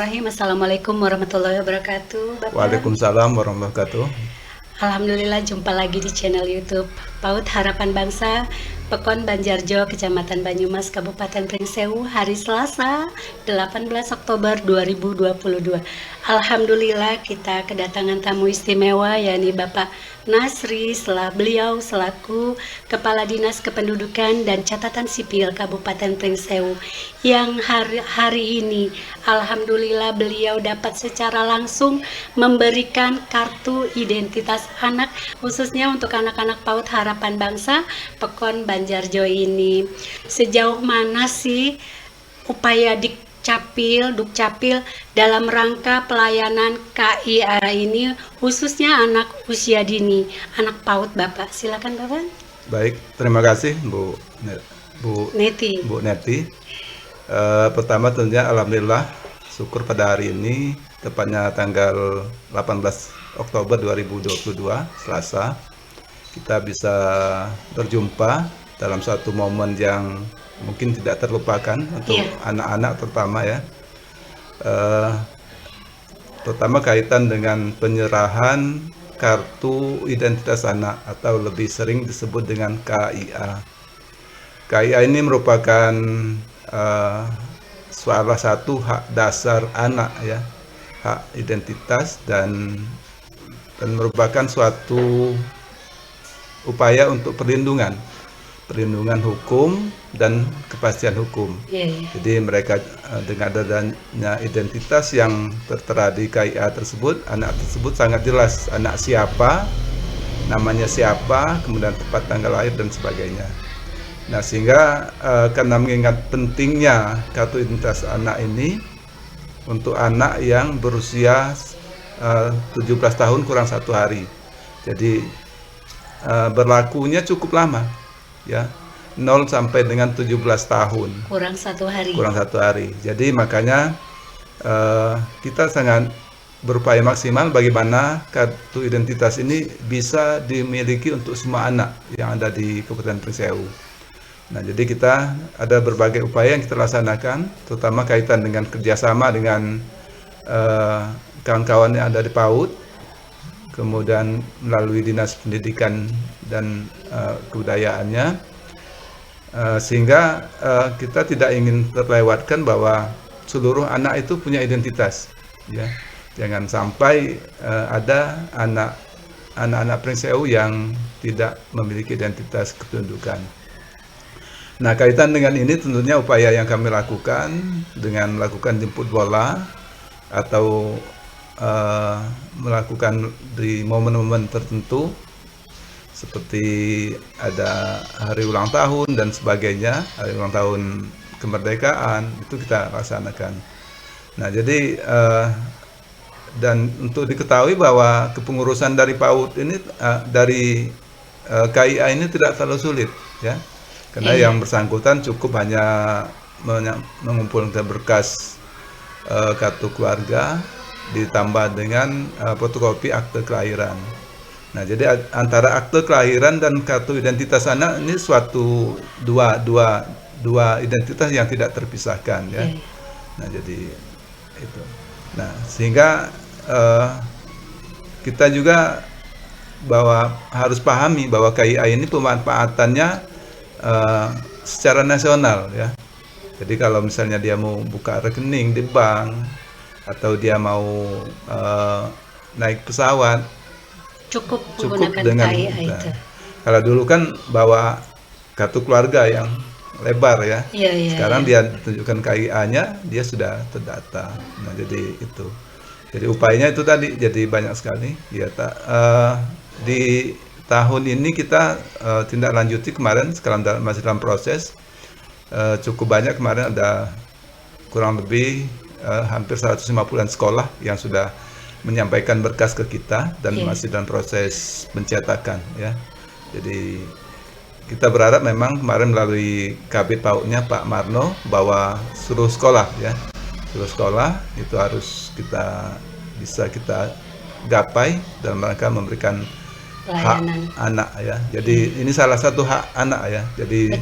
Bismillahirrahmanirrahim. Assalamualaikum warahmatullahi wabarakatuh, Bapak. Waalaikumsalam warahmatullahi wabarakatuh. Alhamdulillah jumpa lagi di channel YouTube PAUD Harapan Bangsa, Pekon Banjarjo, Kecamatan Banyumas, Kabupaten Pringsewu, hari Selasa, 18 Oktober 2022. Alhamdulillah kita kedatangan tamu istimewa, yakni Bapak Nasri, beliau selaku Kepala Dinas Kependudukan dan Catatan Sipil Kabupaten Pringsewu, yang hari ini alhamdulillah beliau dapat secara langsung memberikan kartu identitas anak, khususnya untuk anak-anak PAUD Harapan Bangsa Pekon Banjarjo ini. Sejauh mana sih upaya Dukcapil dalam rangka pelayanan KIA ini, khususnya anak usia dini, anak PAUD, Bapak? Silakan, Bapak. Baik, terima kasih Bu Neti. Pertama tentunya alhamdulillah syukur pada hari ini, tepatnya tanggal 18 Oktober 2022 Selasa, kita bisa berjumpa dalam satu momen yang mungkin tidak terlupakan untuk anak-anak terutama ya, terutama kaitan dengan penyerahan kartu identitas anak atau lebih sering disebut dengan KIA. KIA ini merupakan salah satu hak dasar anak ya, hak identitas dan merupakan suatu upaya untuk perlindungan hukum dan kepastian hukum. Jadi mereka dengan adanya identitas yang tertera di KIA tersebut, anak tersebut sangat jelas anak siapa, namanya siapa, kemudian tepat tanggal lahir dan sebagainya. Nah, sehingga karena mengingat pentingnya kartu identitas anak ini untuk anak yang berusia 17 tahun kurang 1 hari. Jadi berlakunya cukup lama ya, 0 sampai dengan 17 tahun kurang 1 hari. Jadi makanya kita sangat berupaya maksimal bagaimana kartu identitas ini bisa dimiliki untuk semua anak yang ada di Kabupaten Pringsewu. Nah, jadi kita ada berbagai upaya yang kita laksanakan, terutama kaitan dengan kerjasama dengan kawan-kawan yang ada di PAUD, kemudian melalui Dinas Pendidikan dan Kebudayaannya, sehingga kita tidak ingin terlewatkan bahwa seluruh anak itu punya identitas ya. Jangan sampai ada anak-anak Pringsewu yang tidak memiliki identitas kependudukan. Nah, kaitan dengan ini tentunya upaya yang kami lakukan dengan melakukan jemput bola atau melakukan di momen-momen tertentu seperti ada hari ulang tahun dan sebagainya, hari ulang tahun kemerdekaan, itu kita laksanakan. Nah, jadi dan untuk diketahui bahwa kepengurusan dari PAUD ini dari KIA ini tidak terlalu sulit ya, karena yang bersangkutan cukup hanya mengumpulkan berkas kartu keluarga ditambah dengan fotokopi akte kelahiran. Nah, jadi antara akte kelahiran dan kartu identitas anak ini suatu dua identitas yang tidak terpisahkan ya. Nah, jadi itu. Nah, sehingga kita juga bahwa harus pahami bahwa KIA ini pemanfaatannya secara nasional ya. Jadi kalau misalnya dia mau buka rekening di bank atau dia mau naik pesawat, cukup dengan KIA itu. Kalau dulu kan bawa kartu keluarga yang lebar ya. Sekarang dia tunjukkan KIA-nya, dia sudah terdata. Nah, jadi itu. Jadi upayanya itu tadi, jadi banyak sekali. Ya, di tahun ini kita tindak lanjuti kemarin, sekarang masih dalam proses. Cukup banyak kemarin, ada kurang lebih hampir 150-an sekolah yang sudah menyampaikan berkas ke kita dan masih dalam proses pencetakan ya. Jadi kita berharap memang kemarin melalui Kabid PAUD-nya Pak Marno bahwa seluruh sekolah ya, seluruh sekolah itu harus bisa kita gapai dalam rangka memberikan hak anak ya. Jadi ini salah satu hak anak ya. Jadi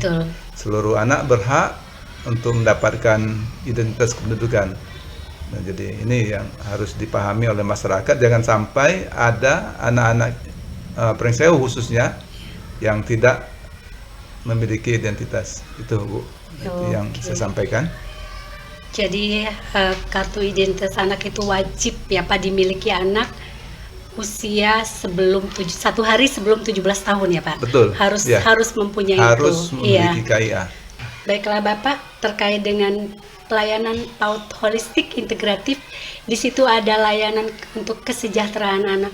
seluruh anak berhak untuk mendapatkan identitas kependudukan. Nah, jadi ini yang harus dipahami oleh masyarakat, jangan sampai ada anak-anak Pringsewu khususnya yang tidak memiliki identitas. Itu Bu, itu yang Oke. saya sampaikan. Jadi kartu identitas anak itu wajib ya Pak dimiliki anak usia satu hari sebelum 17 tahun ya Pak. Betul, Harus ya. harus mempunyai Harus itu. Iya. memiliki KIA. Baiklah Bapak, terkait dengan pelayanan PAUD holistik integratif, di situ ada layanan untuk kesejahteraan anak.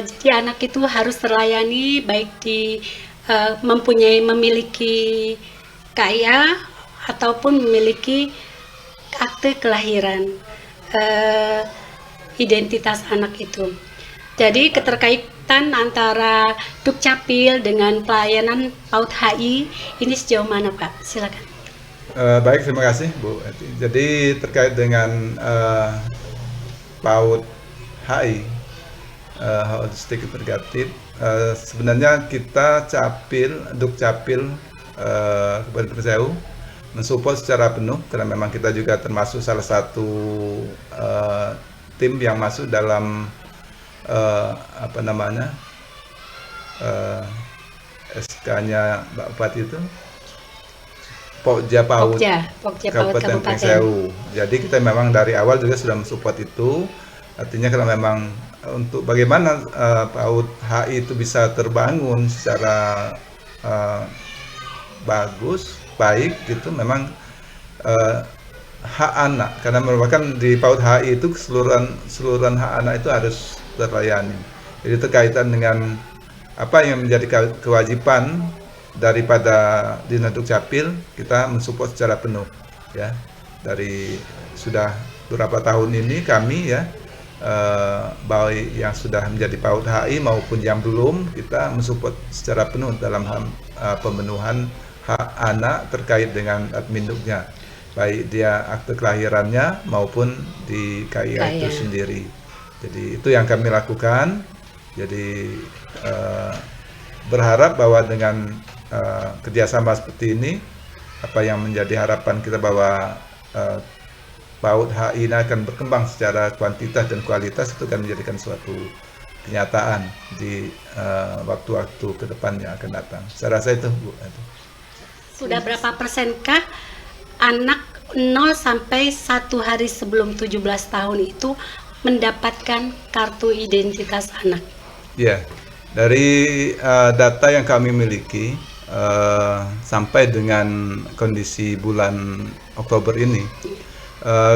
Jadi anak itu harus terlayani baik di memiliki KIA ataupun memiliki akte kelahiran, identitas anak itu. Jadi keterkaitan antara Dukcapil dengan pelayanan PAUD HI ini sejauh mana Pak? Silakan. Baik, terima kasih Bu Eti. Jadi terkait dengan PAUD HI, holistik integratif, sebenarnya kita Dukcapil Kabupaten Pringsewu mensupport secara penuh karena memang kita juga termasuk salah satu tim yang masuk dalam SK-nya Mbak Bupati itu Pokja PAUD Kabupaten Pringsewu. Jadi kita memang dari awal juga sudah mensupport itu. Artinya kalau memang untuk bagaimana PAUD HI itu bisa terbangun secara baik gitu, memang hak anak, karena merupakan di PAUD HI itu keseluruhan hak anak itu harus terlayani. Jadi terkaitan dengan apa yang menjadi kewajiban daripada Dinas Dukcapil, kita mensupport secara penuh ya. Dari sudah beberapa tahun ini kami ya, baik yang sudah menjadi PAUD HI maupun yang belum, kita mensupport secara penuh dalam pemenuhan hak anak terkait dengan adminduknya, baik dia akte kelahirannya maupun di KIA itu sendiri. Jadi itu yang kami lakukan. Jadi berharap bahwa dengan kerjasama seperti ini, apa yang menjadi harapan kita bahwa PAUD HI ini akan berkembang secara kuantitas dan kualitas, itu akan menjadikan suatu kenyataan di waktu-waktu ke depan yang akan datang. Saya rasa itu Bu. Sudah berapa persenkah anak 0 sampai 1 hari sebelum 17 tahun itu mendapatkan kartu identitas anak? Ya, dari data yang kami miliki sampai dengan kondisi bulan Oktober ini,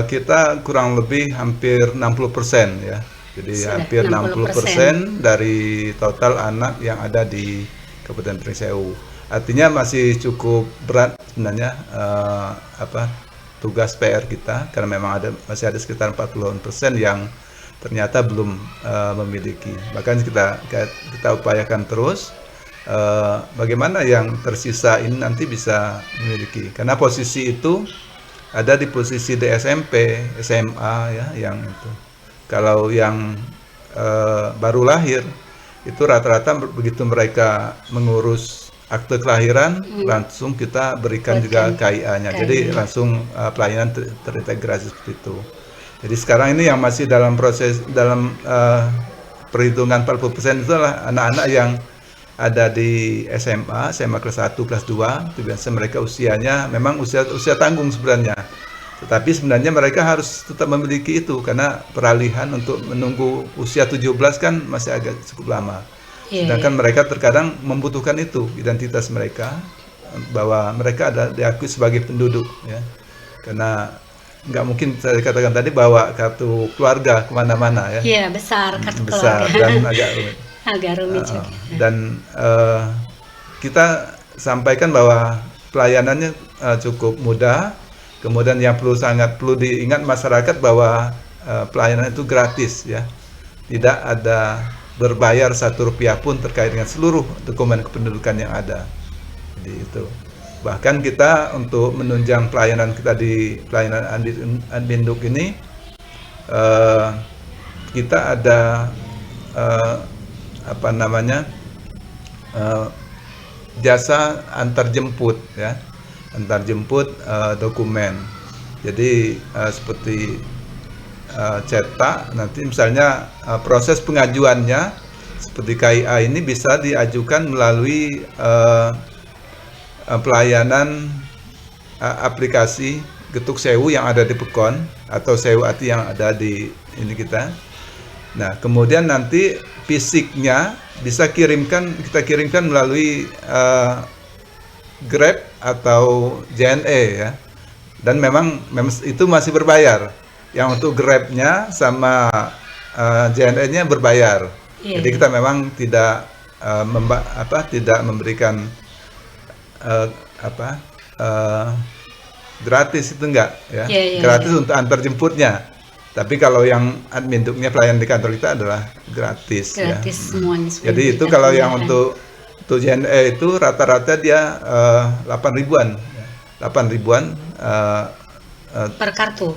kita kurang lebih hampir 60% ya. Jadi sudah hampir 60% dari total anak yang ada di Kabupaten Pringsewu. Artinya masih cukup berat sebenarnya tugas PR kita, karena memang masih ada sekitar 40% yang ternyata belum memiliki. Bahkan kita upayakan terus bagaimana yang tersisa ini nanti bisa memiliki. Karena posisi itu ada di posisi di SMP, SMA ya, yang itu. Kalau yang baru lahir itu rata-rata begitu mereka mengurus akte kelahiran, langsung kita berikan juga KIA-nya. Jadi langsung pelayanan terintegrasi seperti itu. Jadi sekarang ini yang masih dalam proses, dalam perhitungan 40% itu adalah anak-anak yang ada di SMA kelas 1, kelas 2. Itu biasa mereka usianya memang usia tanggung sebenarnya. Tetapi sebenarnya mereka harus tetap memiliki itu, karena peralihan untuk menunggu usia 17 kan masih agak cukup lama. Sedangkan mereka terkadang membutuhkan itu, identitas mereka, bahwa mereka ada diakui sebagai penduduk ya. Karena nggak mungkin saya katakan tadi bawa kartu keluarga kemana-mana ya. Iya, besar kartu besar keluarga. Dan agak rumit. Agak rumit juga. Dan kita sampaikan bahwa pelayanannya cukup mudah. Kemudian yang sangat perlu diingat masyarakat bahwa pelayanan itu gratis ya. Tidak ada berbayar Rp1 pun terkait dengan seluruh dokumen kependudukan yang ada. Jadi itu. Bahkan kita untuk menunjang pelayanan kita di pelayanan Adminduk ini, kita ada jasa antarjemput ya, antarjemput dokumen. Jadi seperti cetak, nanti misalnya proses pengajuannya seperti KIA ini bisa diajukan melalui pelayanan aplikasi Getuk Sewu yang ada di Pekon atau Sewu Ati yang ada di ini kita. Nah, kemudian nanti fisiknya bisa kita kirimkan melalui Grab atau JNE ya. Dan memang itu masih berbayar. Yang untuk Grab-nya sama JNE-nya berbayar. Iya, Jadi kita memang tidak tidak memberikan gratis, itu enggak ya. Gratis untuk antar jemputnya. Tapi kalau yang admin duknya pelayan di kantor kita adalah gratis ya. Semuanya. Jadi itu kalau yang untuk JNE itu rata-rata dia 8 ribuan. 8 ribuan per kartu.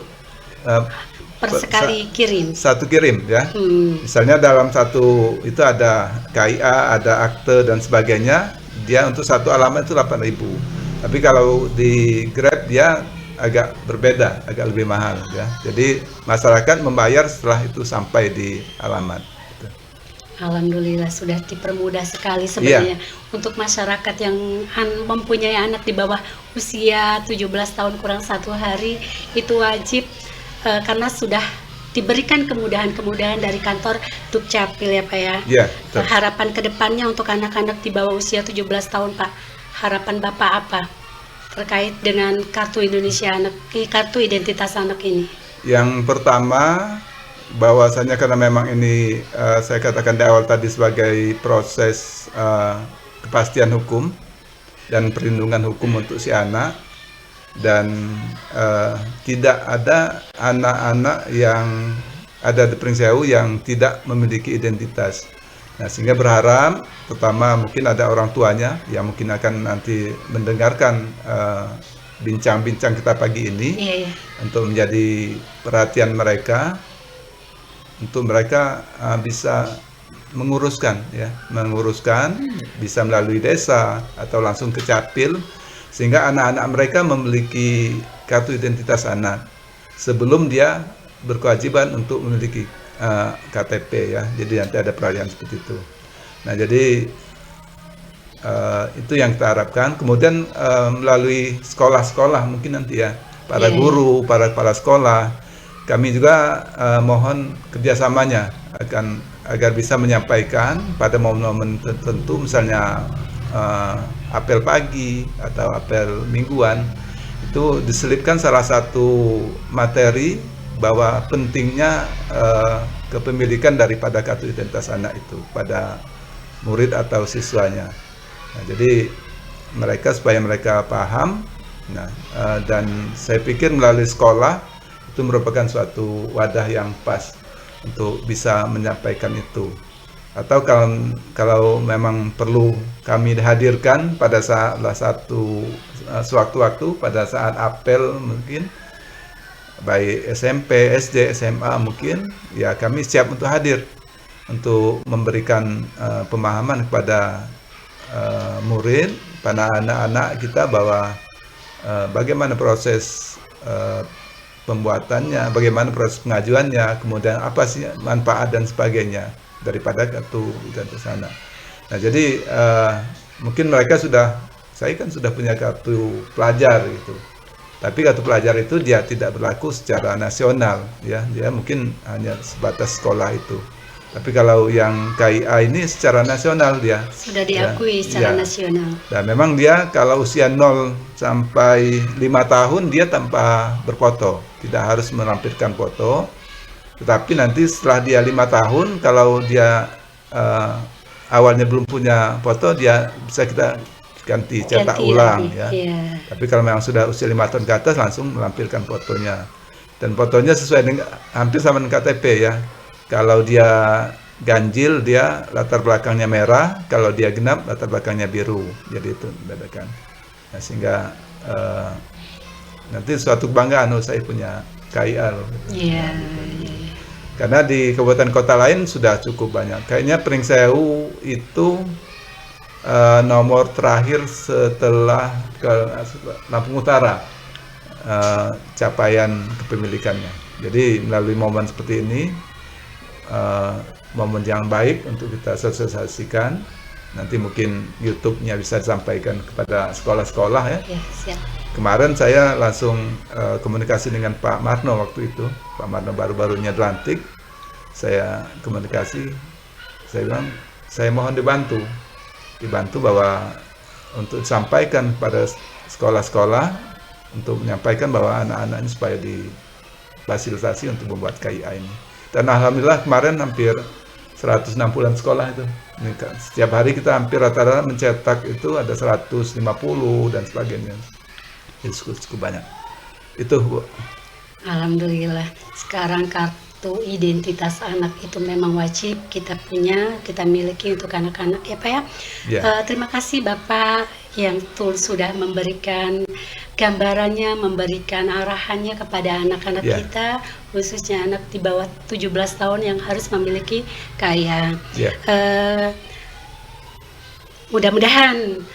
Per sekali kirim. Satu kirim ya. Misalnya dalam satu itu ada KIA, ada akte dan sebagainya, dia untuk satu alamat itu 8.000. Tapi kalau di Grab dia agak berbeda, agak lebih mahal ya. Jadi masyarakat membayar setelah itu sampai di alamat. Alhamdulillah sudah dipermudah sekali sebenarnya untuk masyarakat yang mempunyai anak di bawah usia 17 tahun kurang 1 hari itu wajib karena sudah diberikan kemudahan-kemudahan dari kantor Dukcapil ya Pak ya. Iya. Harapan kedepannya untuk anak-anak di bawah usia 17 tahun Pak, harapan Bapak apa terkait dengan kartu Indonesia Anak, kartu identitas anak ini? Yang pertama, bahwasanya karena memang ini saya katakan di awal tadi sebagai proses kepastian hukum dan perlindungan hukum untuk si anak, dan tidak ada anak-anak yang ada di Pringsewu yang tidak memiliki identitas. Nah, sehingga berharap pertama mungkin ada orang tuanya yang mungkin akan nanti mendengarkan bincang-bincang kita pagi ini untuk menjadi perhatian mereka, untuk mereka bisa menguruskan bisa melalui desa atau langsung ke Capil, sehingga anak-anak mereka memiliki kartu identitas anak sebelum dia berkewajiban untuk memiliki KTP ya. Jadi nanti ada peralihan seperti itu. Nah, jadi itu yang kita harapkan. Kemudian melalui sekolah-sekolah mungkin nanti ya, para guru, para kepala sekolah, kami juga mohon kerjasamanya agar bisa menyampaikan pada momen-momen tertentu, misalnya apel pagi atau apel mingguan, itu diselipkan salah satu materi bahwa pentingnya kepemilikan daripada kartu identitas anak itu pada murid atau siswanya. Nah, jadi supaya mereka paham. Nah, dan saya pikir melalui sekolah itu merupakan suatu wadah yang pas untuk bisa menyampaikan itu. Atau kalau memang perlu kami hadirkan pada sewaktu-waktu pada saat apel mungkin, baik SMP, SD, SMA mungkin, ya kami siap untuk hadir untuk memberikan pemahaman kepada murid, pada anak-anak kita bahwa bagaimana proses pembuatannya, bagaimana proses pengajuannya, kemudian apa sih manfaat dan sebagainya daripada kartu identitas anak. Nah, jadi mungkin mereka saya kan sudah punya kartu pelajar gitu. Tapi kartu pelajar itu dia tidak berlaku secara nasional ya, dia mungkin hanya sebatas sekolah itu. Tapi kalau yang KIA ini secara nasional dia sudah diakui secara nasional. Dan memang dia kalau usia 0 sampai 5 tahun dia tanpa berfoto, tidak harus melampirkan foto. Tetapi nanti setelah dia 5 tahun, kalau dia awalnya belum punya foto, dia bisa kita cetak ulang ya. Tapi kalau memang sudah usia 5 tahun ke atas, langsung melampirkan fotonya. Dan fotonya sesuai dengan hampir sama dengan KTP ya. Kalau dia ganjil, dia latar belakangnya merah. Kalau dia genap, latar belakangnya biru. Jadi itu membedakan. Nah, sehingga nanti suatu kebanggaan saya punya KIA loh. Karena di kabupaten kota lain sudah cukup banyak. Kayaknya Pringsewu itu nomor terakhir setelah ke Lampung Utara capaian kepemilikannya. Jadi melalui momen seperti ini, momen yang baik untuk kita sosialisasikan. Nanti mungkin YouTube-nya bisa disampaikan kepada sekolah-sekolah ya. Ya, siap. Kemarin saya langsung komunikasi dengan Pak Marno waktu itu. Pak Marno baru-barunya dilantik. Saya komunikasi, saya bilang, saya mohon dibantu bahwa untuk disampaikan pada sekolah-sekolah untuk menyampaikan bahwa anak-anak ini supaya difasilitasi untuk membuat KIA ini. Dan alhamdulillah kemarin hampir 160-an sekolah itu. Setiap hari kita hampir rata-rata mencetak itu ada 150 dan sebagainya. Itu cukup banyak. Itu Bu. Alhamdulillah. Sekarang kartu identitas anak itu memang wajib kita punya, kita miliki untuk anak-anak ya Pak ya. Ya. Terima kasih Bapak yang sudah memberikan gambarannya, memberikan arahannya kepada anak-anak Ya. kita, khususnya anak di bawah 17 tahun yang harus memiliki KIA. Ya. Mudah-mudahan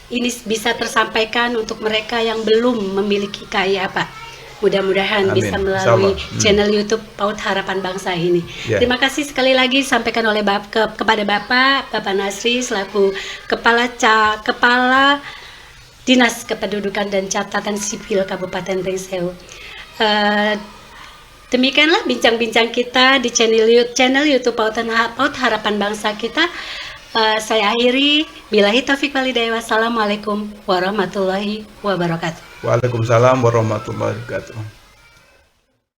ini bisa tersampaikan untuk mereka yang belum memiliki KIA Pak. Mudah-mudahan Amin. bisa melalui Insyaallah. channel YouTube PAUD Harapan Bangsa ini. Ya. Terima kasih sekali lagi disampaikan oleh kepada Bapak Nasri selaku Kepala Dinas Kependudukan dan Catatan Sipil Kabupaten Pringsewu. Demikianlah bincang-bincang kita di channel YouTube PAUD Harapan Bangsa kita. Saya akhiri. Billahi taufiq walhidayah. Wassalamualaikum warahmatullahi wabarakatuh. Waalaikumsalam warahmatullahi wabarakatuh.